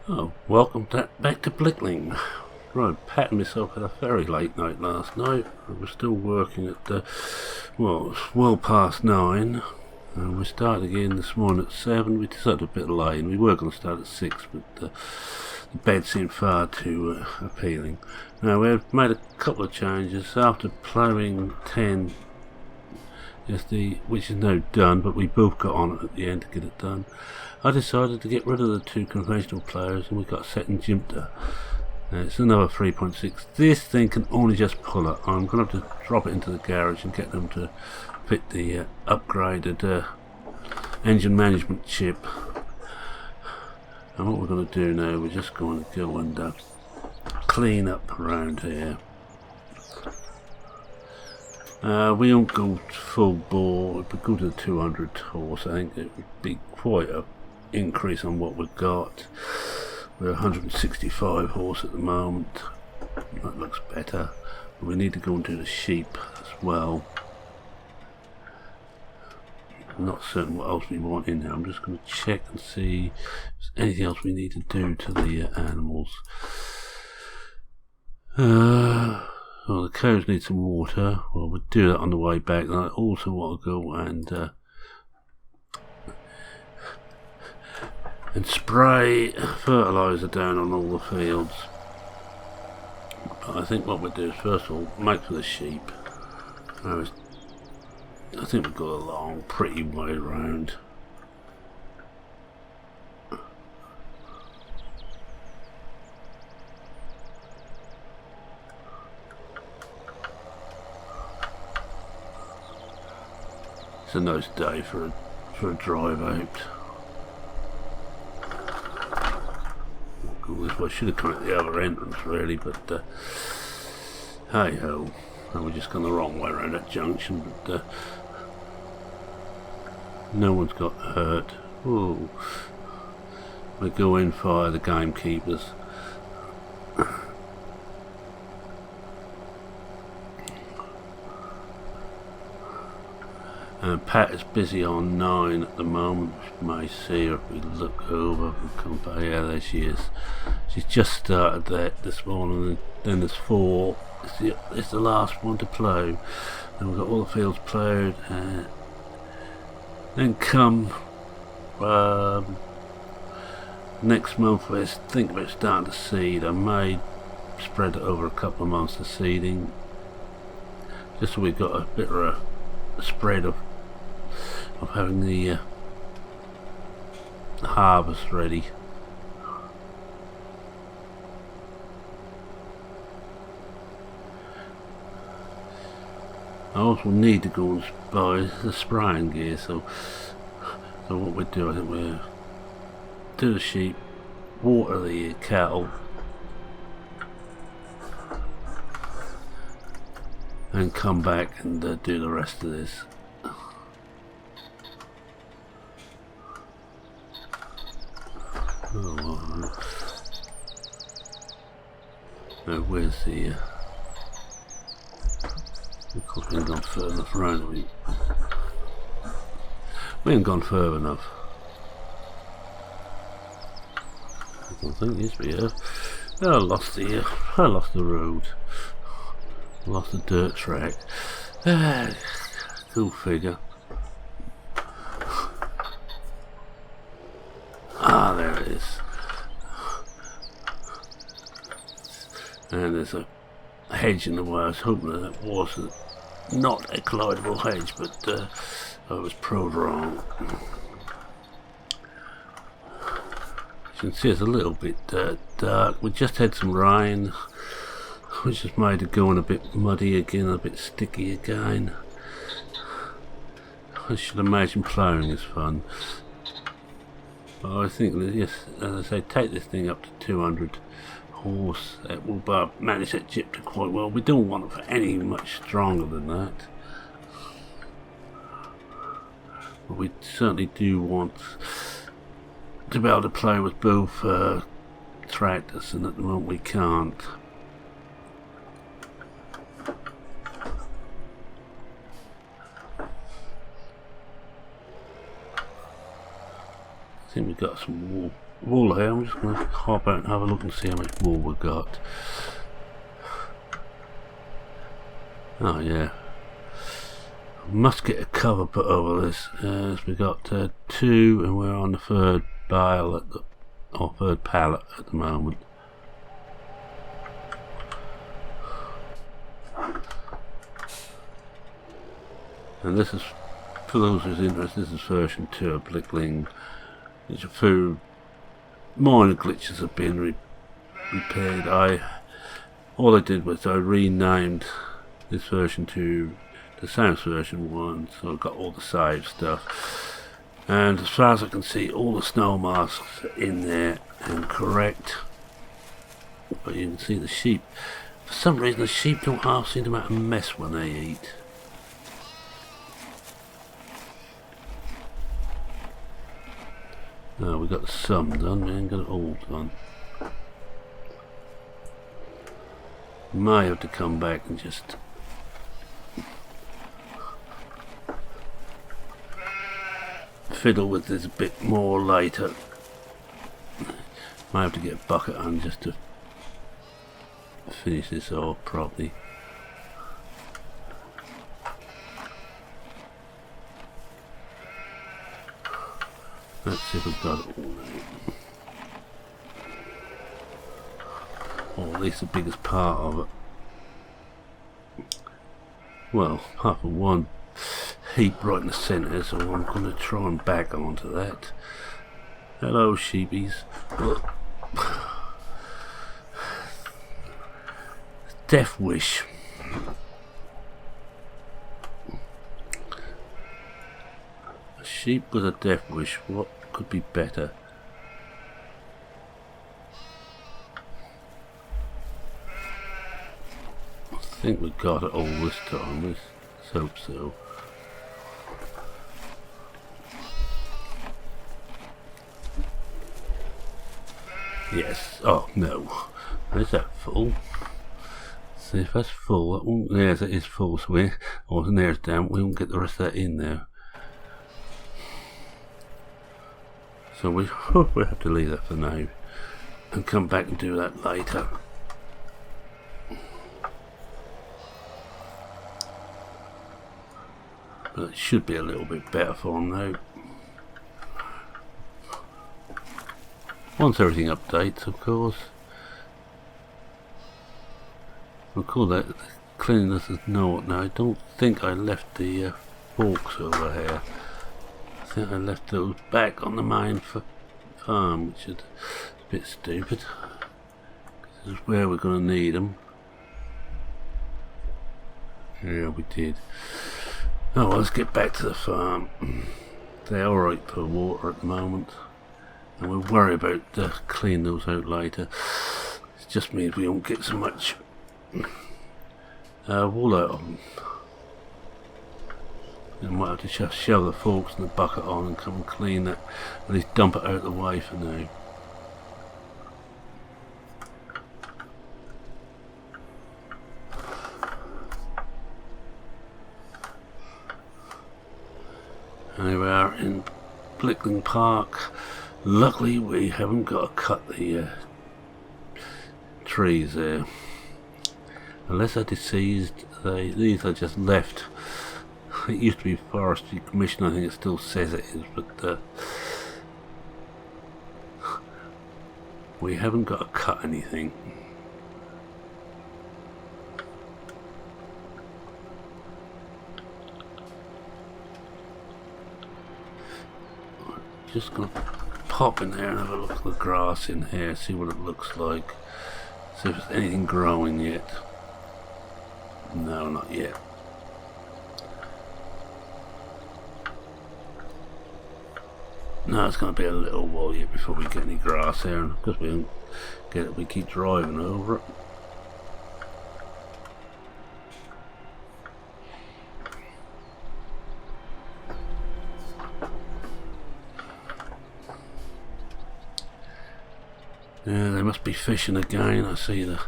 Oh, welcome back to Blickling. Right, patting myself at a very late night last night. I was still working at well, it's well past 9. And we started again this morning at 7. We decided a bit late, and we were going to start at 6, but the bed seemed far too appealing. Now, we've made a couple of changes after ploughing 10 yesterday, which is now done, but we both got on it at the end to get it done. I decided to get rid of the 2 conventional ploughs, and we got set in Jimta. It's another 3.6. This thing can only just pull it. I'm going to have to drop it into the garage and get them to fit the upgraded engine management chip. And what we're going to do now, we're just going to go and clean up around here. We won't go full bore, if we go to the 200 horse, I think it would be quite an increase on what we've got. We're 165 horse at the moment. That looks better. But we need to go and do the sheep as well. I'm not certain what else we want in there. I'm just going to check and see if there's anything else we need to do to the animals. Well, the cows need some water. Well, we'll do that on the way back. And I also want to go and spray fertiliser down on all the fields. But I think what we'll do is first of all make for the sheep. I think we've got a long, pretty way round. It's a nice day for a drive out. I should have come at the other entrance really, but hey ho, we're just gone the wrong way around that junction, but no one's got hurt. Ooh. We go in fire the gamekeepers. And Pat is busy on 9 at the moment. You may see her if we look over and come back. Yeah, there she is. She's just started that this morning, and then there's 4. It's the last one to plough. And we've got all the fields ploughed. Then come next month, we think about starting to seed. I may spread it over a couple of months of seeding, just so we've got a bit of a spread of having the harvest ready. I also need to go and buy the spraying gear, so what we do, I think we'll do the sheep, water the cattle, and come back and do the rest of this. Oh, now where's the of course we haven't gone further enough around. We haven't gone further enough. I don't think yes we have. Oh, I lost the road. Lost the dirt track. Cool figure. Ah, there it is. And there's a hedge in the way. I was hoping that was not a collidable hedge, but I was proved wrong. You can see it's a little bit dark. We just had some rain, which has made it going a bit muddy again, a bit sticky again. I should imagine ploughing is fun. But I think that, yes, as I say, take this thing up to 200 horse. It will manage that chip to quite well. We don't want it for any much stronger than that. But we certainly do want to be able to play with both tractors, and at the moment we can't. I think we've got some more wool here. I'm just going to hop out and have a look and see how much wool we got. Oh yeah, must get a cover put over this, as we got 2 and we're on the 3rd bale at the, or 3rd pallet at the moment. And this is, for those who's interested, this is version 2 of Blickling. There's a few minor glitches have been repaired. All I did was I renamed this version to the Sounds version 1, so I've got all the save stuff. And as far as I can see, all the snow masks are in there and correct. But you can see the sheep. For some reason, the sheep don't half seem to make a mess when they eat. No, we got some done, we ain't got it all done. May have to come back and just fiddle with this a bit more later. May have to get a bucket on just to finish this off properly. Let's see if we've got it all now. Or at least the biggest part of it. Well, apart from one heap right in the centre, so I'm going to try and back onto that. Hello sheepies. Death wish. A sheep with a death wish, what could be better? I think we got it all this time, let's hope so. Yes, oh no, is that full? See if that's full, that won't, yes it is full, so we, or the nair's down, we won't get the rest of that in there. So we have to leave that for now and come back and do that later. But it should be a little bit better for them now. Once everything updates, of course. We'll call that cleanliness as naught now. I don't think I left the forks over here. I think I left those back on the main farm, which is a bit stupid. This is where we're going to need them. Yeah, we did. Oh, well, let's get back to the farm. They're alright for water at the moment. And we'll worry about cleaning those out later. It just means we don't get so much wool out of them. I might have to just shove the forks and the bucket on and come and clean that. At least dump it out of the way for now. And here we are in Blickling Park. Luckily we haven't got to cut the trees there. Unless they're deceased, these are just left. It used to be Forestry Commission, I think it still says it is, but we haven't got to cut anything. Just gonna pop in there and have a look at the grass in here, see what it looks like. See if there's anything growing yet. No, not yet. No, it's going to be a little while yet before we get any grass here, because we don't get it, we keep driving over it. Yeah, they must be fishing again. I see the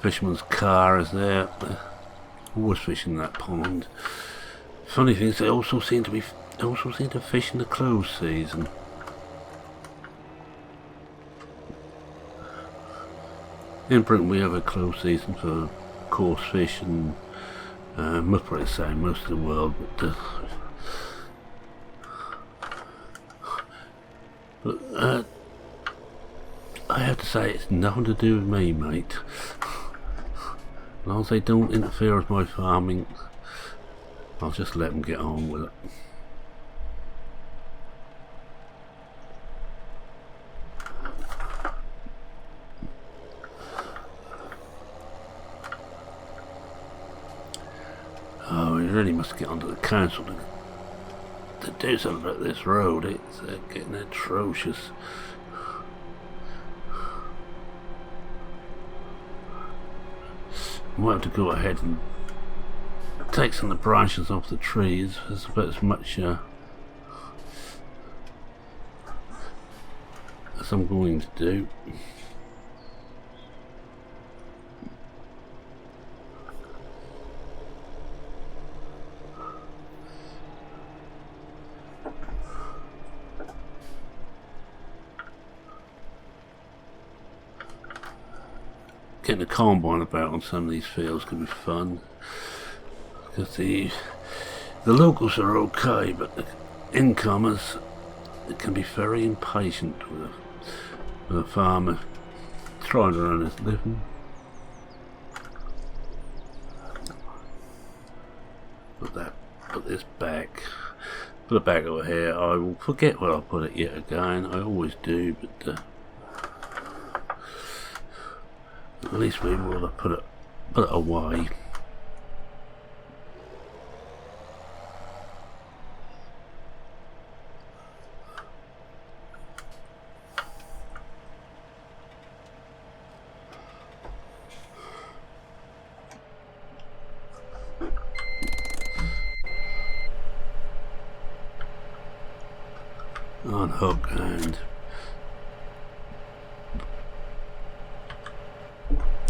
fisherman's car is there. They're always fishing that pond. Funny thing is, they also seem to fish in the close season. In Britain we have a closed season for coarse fish, and must probably say most of the world, but I have to say it's nothing to do with me, mate. As long as they don't interfere with my farming, I'll just let them get on with it. Oh, we really must get onto the council to do something about this road. It's getting atrocious. We'll have to go ahead and take some of the branches off the trees. There's about as much as I'm going to do. Getting a combine about on some of these fields could be fun, because the locals are okay, but the incomers, it can be very impatient with a farmer trying to earn his living. Put this back. Put it back over here. I will forget where I put it yet again. I always do, but at least we will have put it away. Unhook, and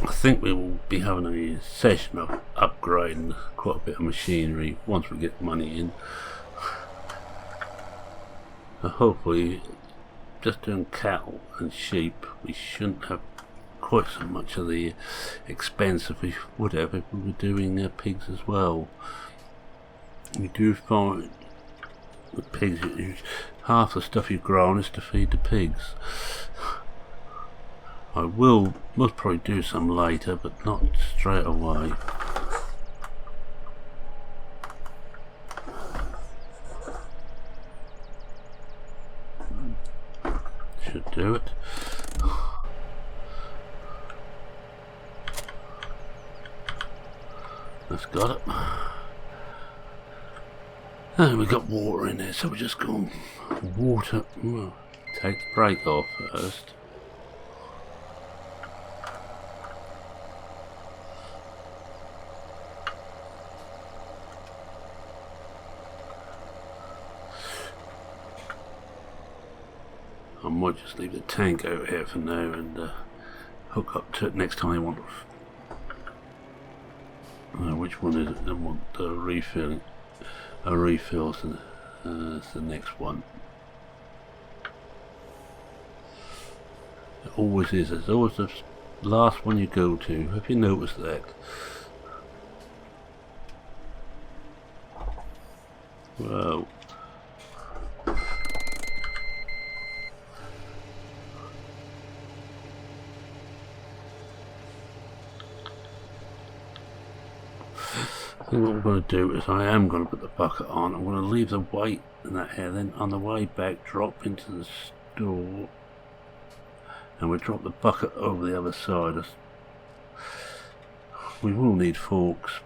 I think we will be having a session of upgrading quite a bit of machinery once we get money in. So hopefully, just doing cattle and sheep, we shouldn't have quite so much of the expense as we would have if we were doing pigs as well. We do find with pigs, half the stuff you've grown is to feed the pigs. I must probably do some later, but not straight away. Should do it. That's got it. And we got water in there, so we're just going to water. Take the brake off first. I might just leave the tank over here for now and hook up to it next time I want to. Which one is it? I want refilling. A refill, so that's the next one. It always is. It's always the last one you go to. Have you noticed that? Well. What I'm going to do is I am going to put the bucket on. I'm going to leave the weight in that here, then on the way back drop into the store, and we drop the bucket over the other side. We will need forks,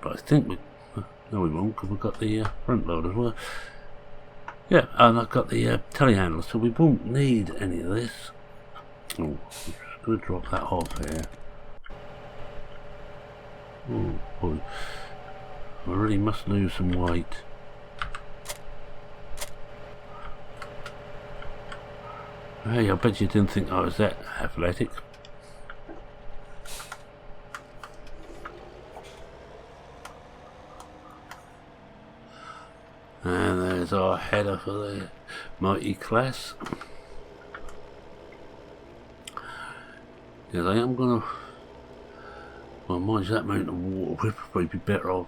but I think no we won't, because we've got the front load as well. Yeah, and I've got the telehandler, so we won't need any of this. Oh, I'm just going to drop that off here. Oh boy. I really must lose some weight. Hey, I bet you didn't think I was that athletic. And there's our header for the mighty class. Because I am gonna, well, mind you, that amount of water, we'd probably be better off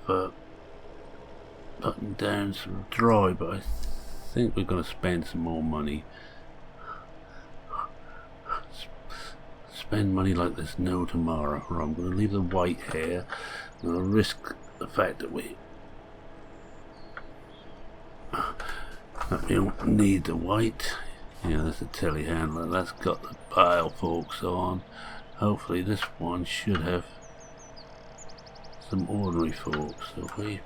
putting down some dry, but I think we're gonna spend some more money. Spend money like there's no tomorrow. Right, I'm gonna leave the white here. I'm gonna risk the fact that we don't need the white. Yeah, there's a telehandler. That's got the bale forks on. Hopefully this one should have some ordinary forks. So if we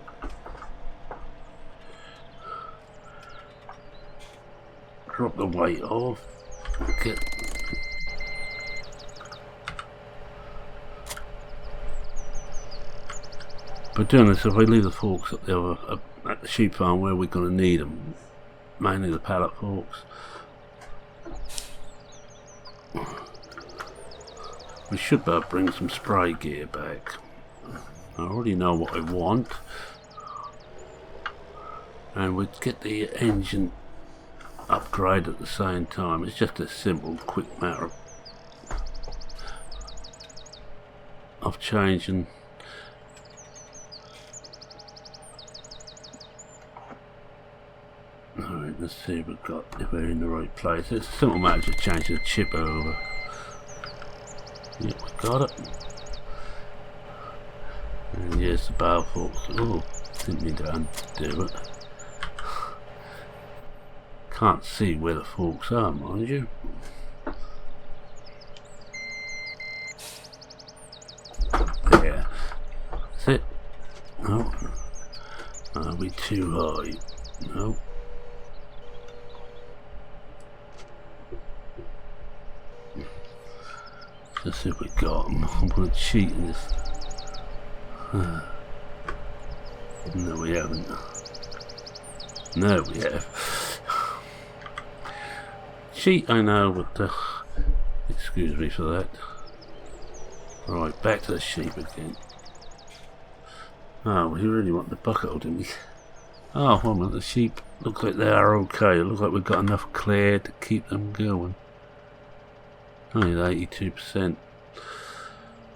drop the weight off, get but doing this, if we leave the forks up there at the sheep farm where we're going to need them, mainly the pallet forks, we should be able to bring some spray gear back. I already know what I want, and we'd get the engine upgrade at the same time. It's just a simple, quick matter of changing. Alright, let's see if we're in the right place. It's a simple matter, just change the chip over. Yep, we got it. And here's the bale forks. Oh, didn't mean to undo it. Can't see where the forks are, mind you. There. That's it. No. Are we too high? No. Let's see if we got them. I'm going to cheat in this. No, we haven't. No, we have. Cheat, I know, but excuse me for that. Right, back to the sheep again. Oh, we really want the bucket, didn't we? Oh, hold on, the sheep look like they are okay. It looks like we've got enough clear to keep them going. Only 82%.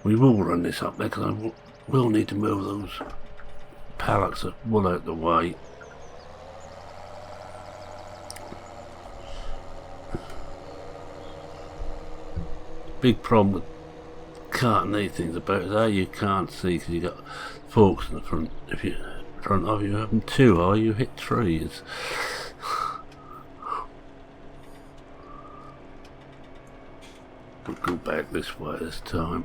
We will run this up there because I will need to move those pallets of wool out the way. Big problem with carting these things about is how you can't see because you got forks in the front. If you front of you have them too high, you hit trees. We'll go back this way this time.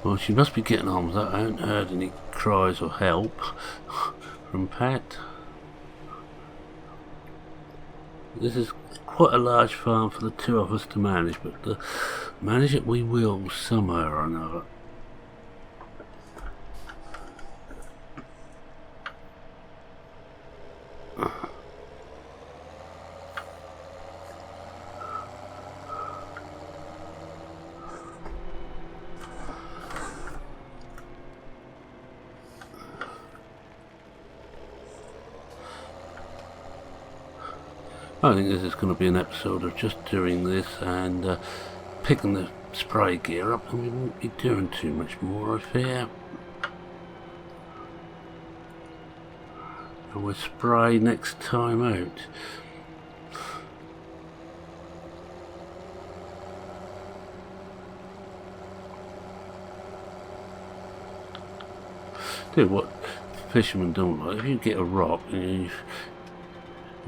Well, she must be getting on with that. I haven't heard any cries or help from Pat. This is quite a large farm for the two of us to manage, but manage it we will somehow or another. I think this is going to be an episode of just doing this and picking the spray gear up, and we won't be doing too much more, I fear. And we'll spray next time out. Do what fishermen don't like. If you get a rock and you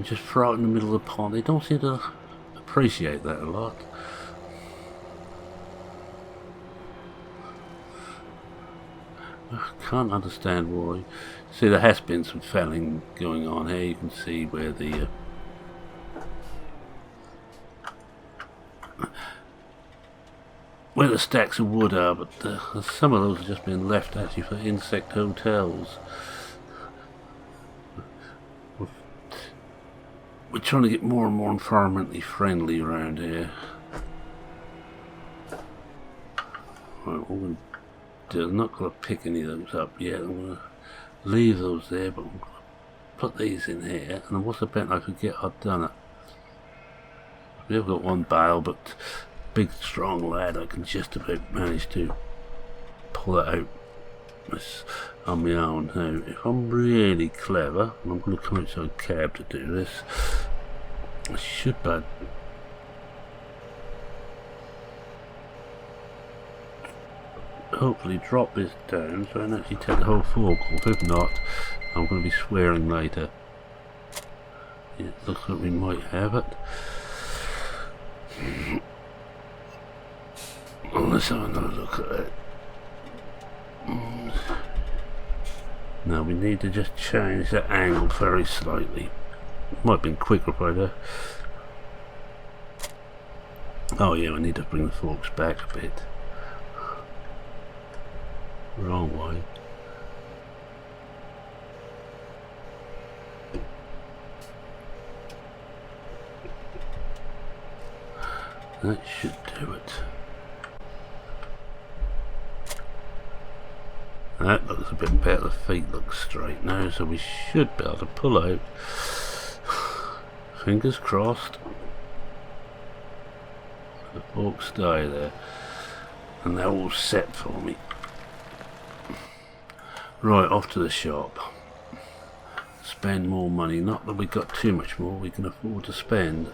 just throw it in the middle of the pond, they don't seem to appreciate that a lot. I can't understand why. See, there has been some felling going on here. You can see where the stacks of wood are, but some of those have just been left actually for insect hotels. We're trying to get more and more environmentally friendly around here. Right, what we're going to do, I'm not going to pick any of those up yet. I'm going to leave those there, but I'm going to put these in here. And what's the bet I could get? I've done it. We have got one bale, but big strong lad, I can just about manage to pull it out on my own. Now, if I'm really clever, and I'm going to come outside cab to do this, I should but hopefully drop this down so I can actually take the whole fork off. If not, I'm going to be swearing later. Yeah, it looks like we might have it. Let's have another look at it. Now we need to just change the angle very slightly. Might have been quicker if I'd oh yeah, I need to bring the forks back a bit. Wrong way. That should do it. That looks a bit better. The feet look straight now, so we should be able to pull out. Fingers crossed. The forks stay there, and they're all set for me. Right, off to the shop. Spend more money. Not that we've got too much more we can afford to spend.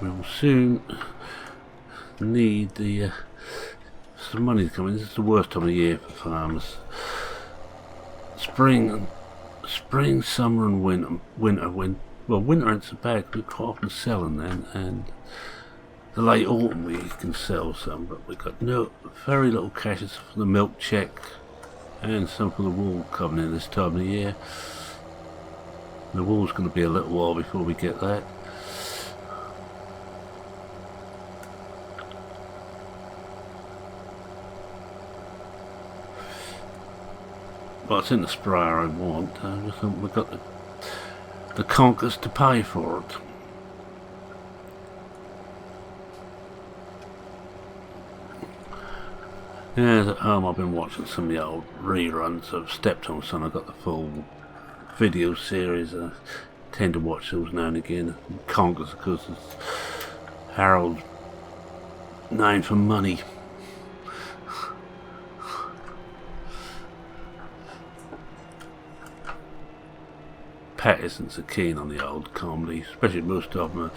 We will soon need the some money to come in. This is the worst time of year for farmers. Spring, summer, and winter. Well, winter ain't so bad. We quite often selling then, and the late autumn we can sell some, but we've got very little cash for the milk check, and some for the wool coming in this time of the year. The wool's going to be a little while before we get that. But it's in the sprayer I want. We've got the conkers to pay for it. Yeah, at home I've been watching some of the old reruns of Stepped on Son. I've got the full video series. I tend to watch those now and again. Conkers, of course, is Harold's name for money. Pat isn't so keen on the old comedy, especially most of them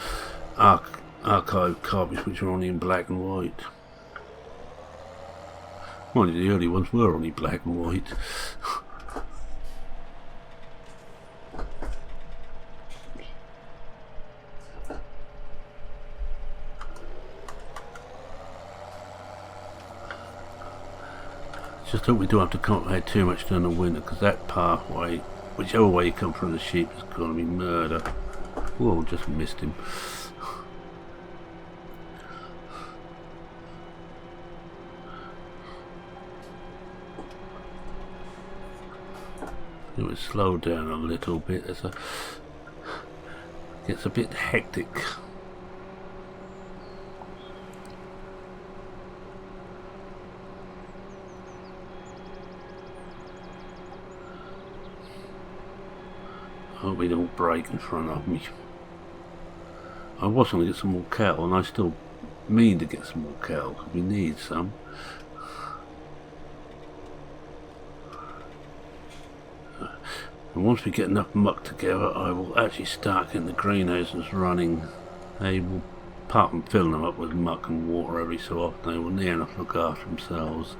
are archive copies which are only in black and white. Mind you, the early ones were only black and white. Just hope we don't have to concentrate too much during the winter, because that pathway, whichever way you come from the sheep, is going to be murder. Whoa, just missed him. It would slow down a little bit as it gets a bit hectic. Hope we don't break in front of me. I was going to get some more cattle, and I still mean to get some more cattle because we need some. And once we get enough muck together, I will actually start getting the greenhouses running. They will, apart from filling them up with muck and water every so often, they will near enough look after themselves.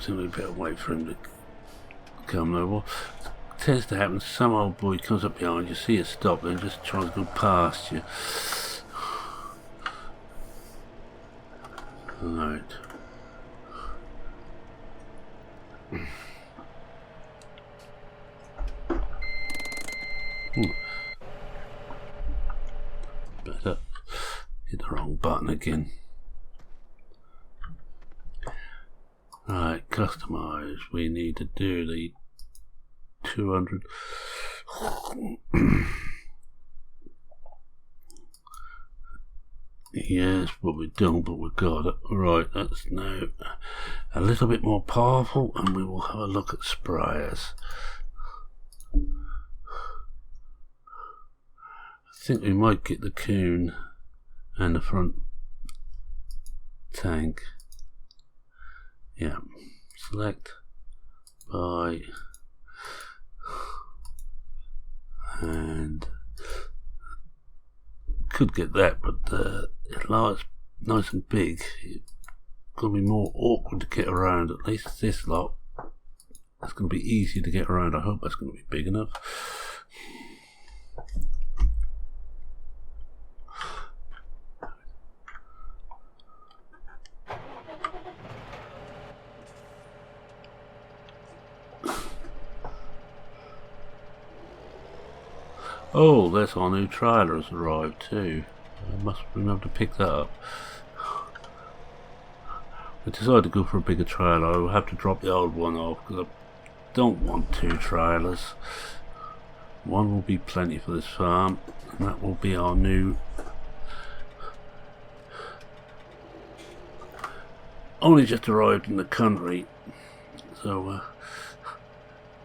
presumably better wait for him to come over. What tends to happen, some old boy comes up behind you, see you stop, and just tries to go past you. Right. Better hit the wrong button again. Right, customize. We need to do the 200. Yes, but we don't, but we got it. Right, that's now a little bit more powerful, and we will have a look at sprayers. I think we might get the Coon and the front tank. Yeah, select, buy, and could get that, but it's nice and big. It's going to be more awkward to get around. At least this lot, it's going to be easy to get around. I hope that's going to be big enough. Oh, that's our new trailer has arrived too. I must remember to pick that up. I decided to go for a bigger trailer. I will have to drop the old one off because I don't want 2 trailers. One will be plenty for this farm, and that will be our new. Only just arrived in the country, so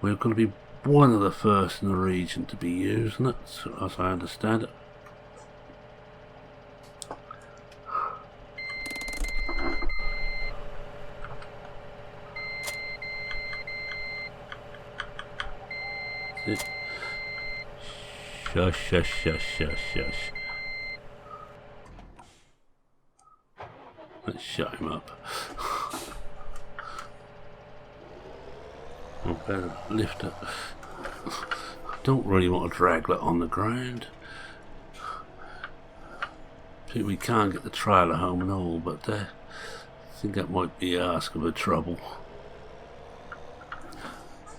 we're going to be one of the first in the region to be using it, as I understand it. That's it. Shush, shush, shush, shush, shush. Let's shut him up. I better lift it. I don't really want to drag that on the ground. I think we can't get the trailer home and all, but I think that might be asking for trouble.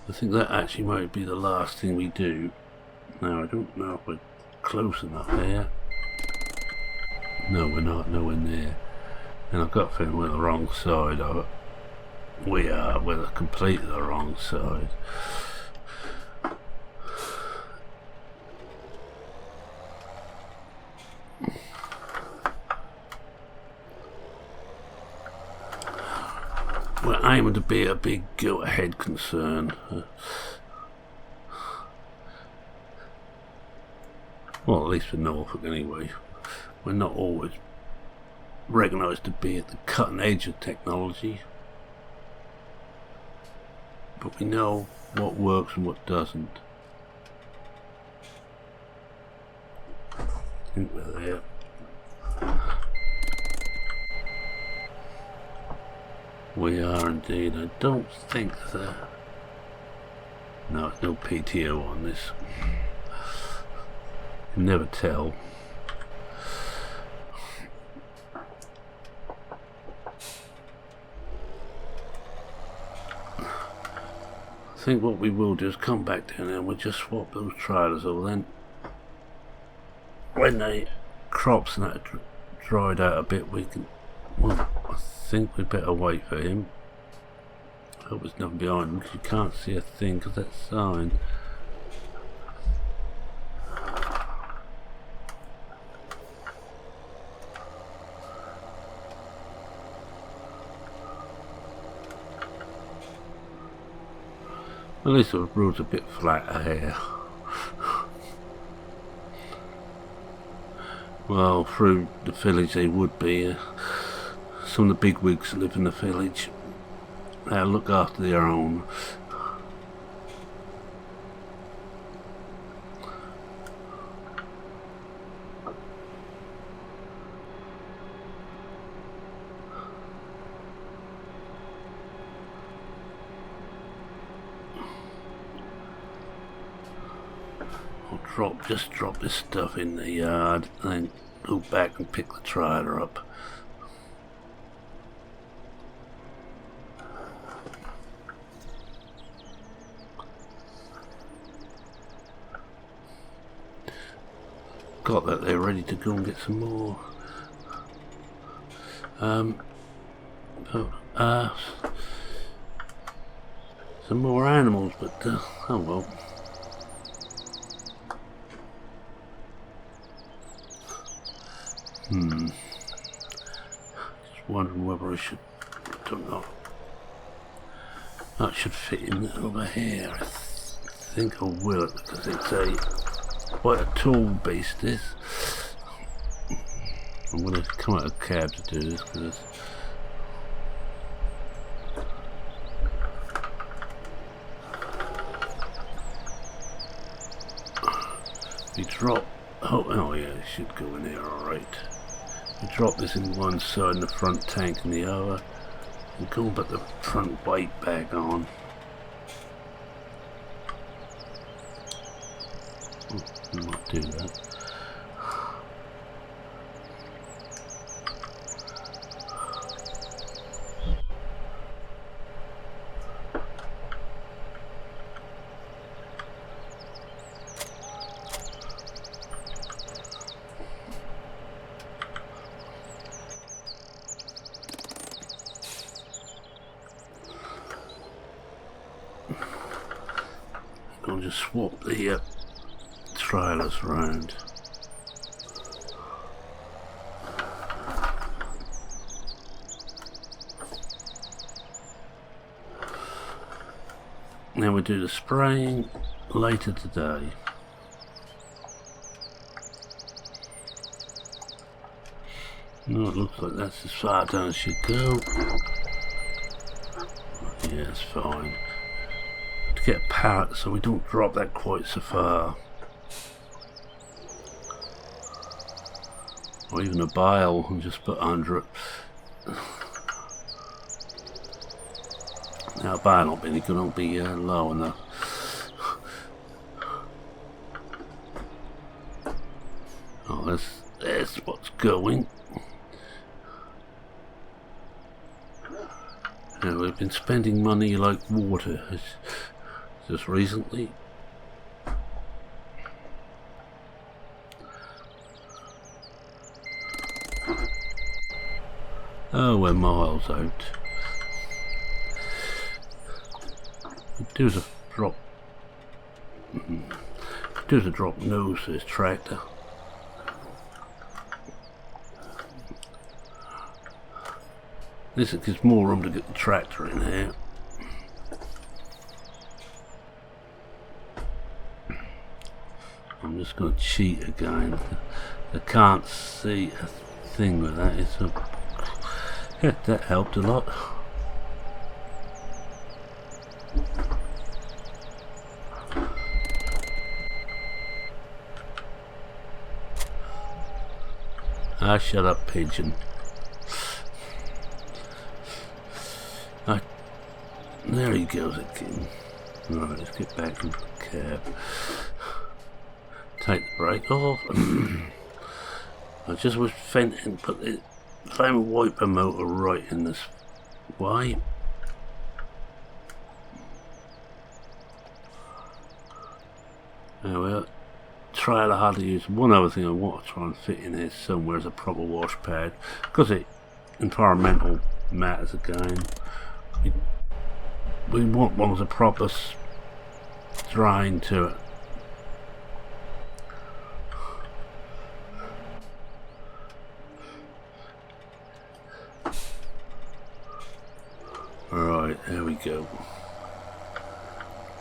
I think that actually might be the last thing we do. Now, I don't know if we're close enough here. No, we're not, nowhere near. And I've got a feeling we're the wrong side of it. We're completely the wrong side. We're aiming to be a big go-ahead concern. Well, at least for Norfolk anyway. We're not always recognised to be at the cutting edge of technology. But we know what works and what doesn't. I think we're there. We are indeed. I don't think that. No, no PTO on this. You never tell. I think what we will do is come back down there and we'll just swap those trailers over. Then when the crops and that dried out a bit, we can, well, I think we better wait for him. I hope there's nothing behind him because you can't see a thing because that sign. At least the road's a bit flatter here. Well, through the village they would be. Some of the big wigs live in the village. They'll look after their own. just drop this stuff in the yard and then go back and pick the trailer up. Got that they're ready to go and get some more. Some more animals, but oh well. Just wondering whether I should. I don't know. That should fit in over here. I think I will, because it's quite a tall beast. This. I'm going to come out of a cab to do this because we drop. Oh yeah, it should go in here. All right. We drop this in one side and the front tank in the other, and go and put the front weight back on. I might do that. I'll just swap the trailers around. Now we do the spraying later today. No, it looks like that's as far down as it should go. Yeah, it's fine. To get a pallet so we don't drop that quite so far. Or even a bale and just put under it. Now a bale not really good, it'll be low enough. Oh, that's what's going. Now we've been spending money like water just recently. Oh, we're miles out. Do the drop. Do the drop nose to this tractor. This gives more room to get the tractor in here. I'm just going to cheat again. I can't see a thing with that. Yeah, that helped a lot. Ah, shut up, pigeon. There he goes again. Right, let's get back in the cab. Take the brake off. I just was venting, put the flame wiper motor right in this way. There we are. Trailer hard to use. One other thing I want to try and fit in here somewhere is a proper wash pad, because it environmental matters again. We want one with a proper drain to it. Alright, there we go.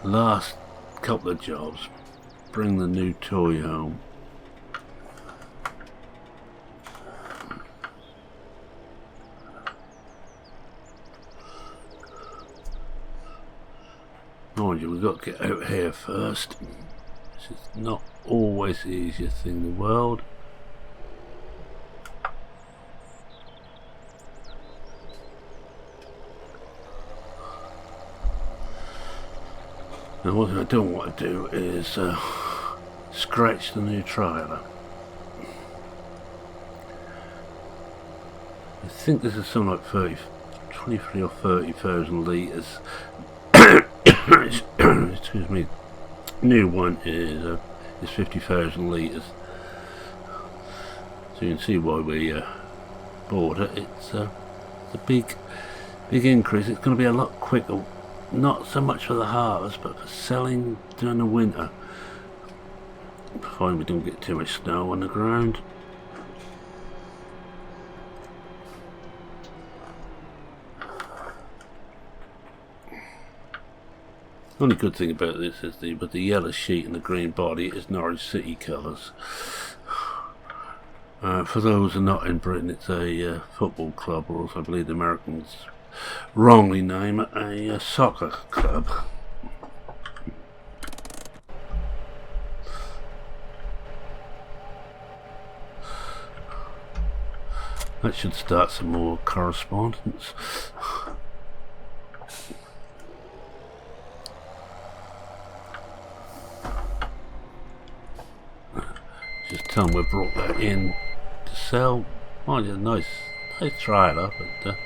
Last couple of jobs. Bring the new toy home. Mind you, we've got to get out here first. This is not always the easiest thing in the world. Now, what I don't want to do is scratch the new trailer. I think this is something like 23 or 30,000 litres. Excuse me. New one is 50,000 litres. So you can see why we bought it. It's a big increase. It's going to be a lot quicker. Not so much for the harvest, but for selling during the winter. Provided we don't get too much snow on the ground. The only good thing about this is with the yellow sheet and the green body is Norwich City colours. For those who are not in Britain, it's a football club, or else I believe the Americans wrongly name it a soccer club. That should start some more correspondence. Just tell them we brought that in to sell. Oh yeah, nice trailer, but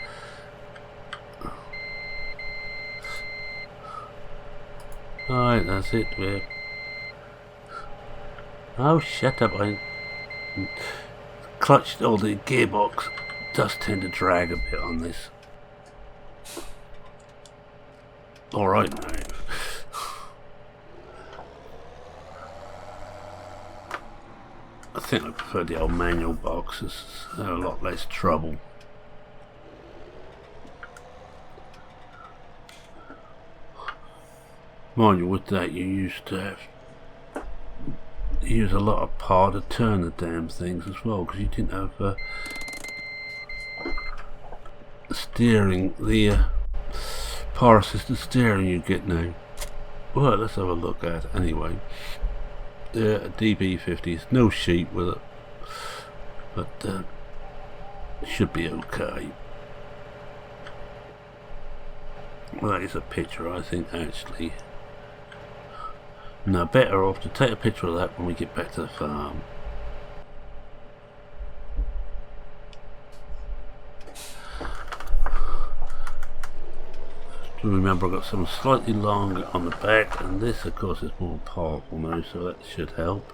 alright, that's it. Oh, shut up! I clutched all the gearbox. Does tend to drag a bit on this. Alright now. I think I prefer the old manual boxes. They're a lot less trouble. Mind you, with that you used to use a lot of power to turn the damn things as well, because you didn't have steering, the power assisted steering you get now. Well, let's have a look at it anyway. A DB50 is no sheet with it, but should be okay. Well, that is a picture, I think, actually. No, better off to take a picture of that when we get back to the farm. Remember, I've got something slightly longer on the back, and this of course is more powerful now, so that should help.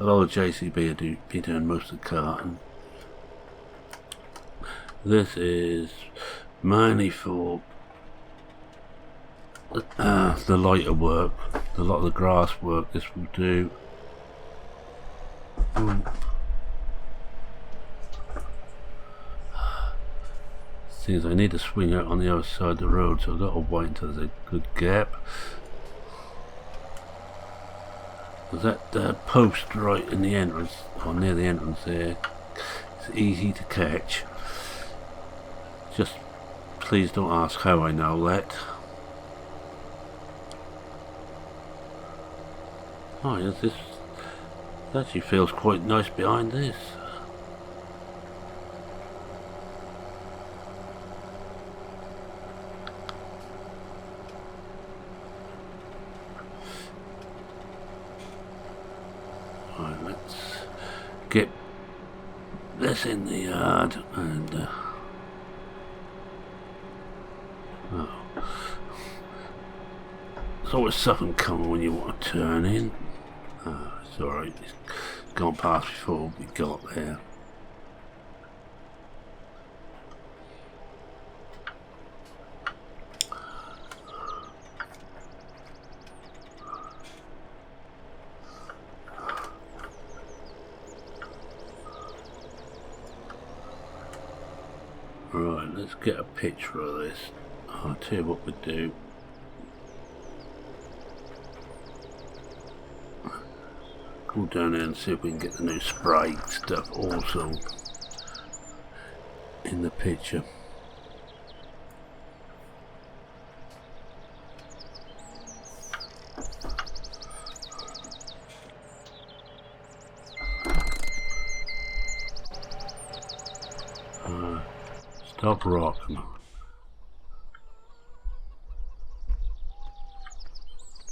Although the JCB will be doing most of the carting. This is mainly for the lighter work. A lot of the grass work this will do. Things I need to swing out on the other side of the road, so I've got to wait until there's a good gap. There's that post right in the entrance, or near the entrance there. It's easy to catch. Just please don't ask how I know that. Oh yes, this actually feels quite nice behind this. Right, let's get this in the yard and oh. There's always something coming when you want to turn in. It's alright, it's gone past before we got there. Right, let's get a picture of this. I'll tell you what we do. Go down there and see if we can get the new spray stuff also in the picture. Stop rocking.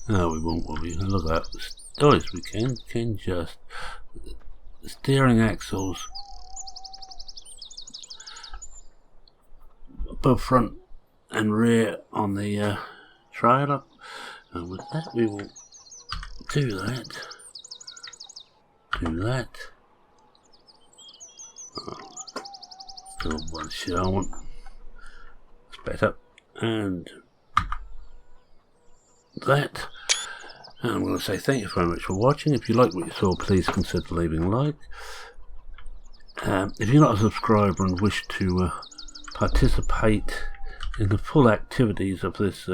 No, we won't, will we? Look at that. Nice, we can just steering axles, both front and rear on the trailer, and with that we will do that. Oh, still one showing. It's better. And that. And I'm going to say thank you very much for watching. If you like what you saw, please consider leaving a like. If you're not a subscriber and wish to participate in the full activities of this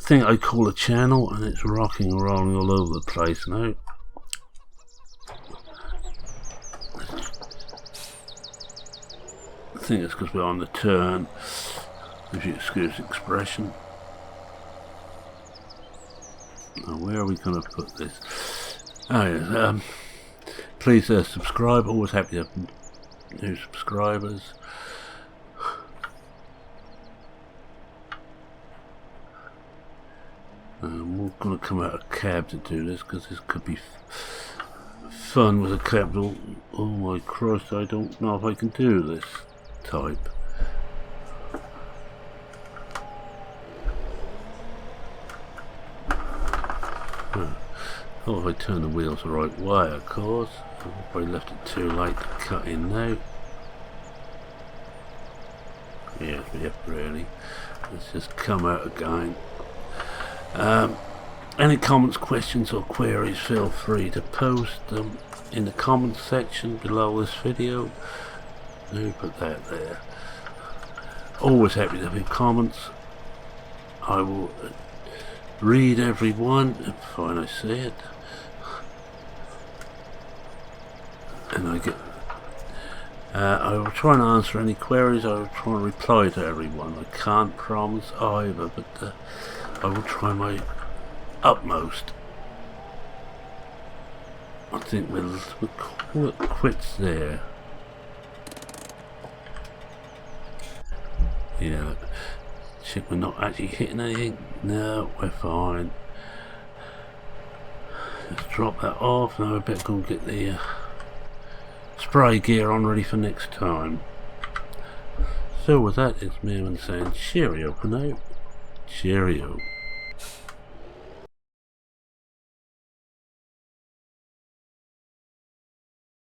thing I call a channel, and it's rocking and rolling all over the place now. I think it's because we're on the turn, if you excuse the expression. Now, where are we going to put this? Oh yeah, please subscribe. Always happy to have new subscribers. We're going to come out of cab to do this, because this could be fun with a cab. Oh my Christ, I don't know if I can do this type. Oh, if I turn the wheels the right way, of course. I've probably left it too late to cut in now. Yes, really. Let's just come out again. Any comments, questions or queries, feel free to post them in the comments section below this video. Let me put that there. Always happy to have comments. I will read every one when I see it, and I will try and answer any queries. I will try and reply to everyone. I can't promise either, but I will try my utmost. I think we'll call it quits there. Yeah. Shit, we're not actually hitting anything. No, we're fine. Let's drop that off. Now I better go and get the spray gear on, ready for next time. So with that, it's Merman saying cheerio for now. Cheerio.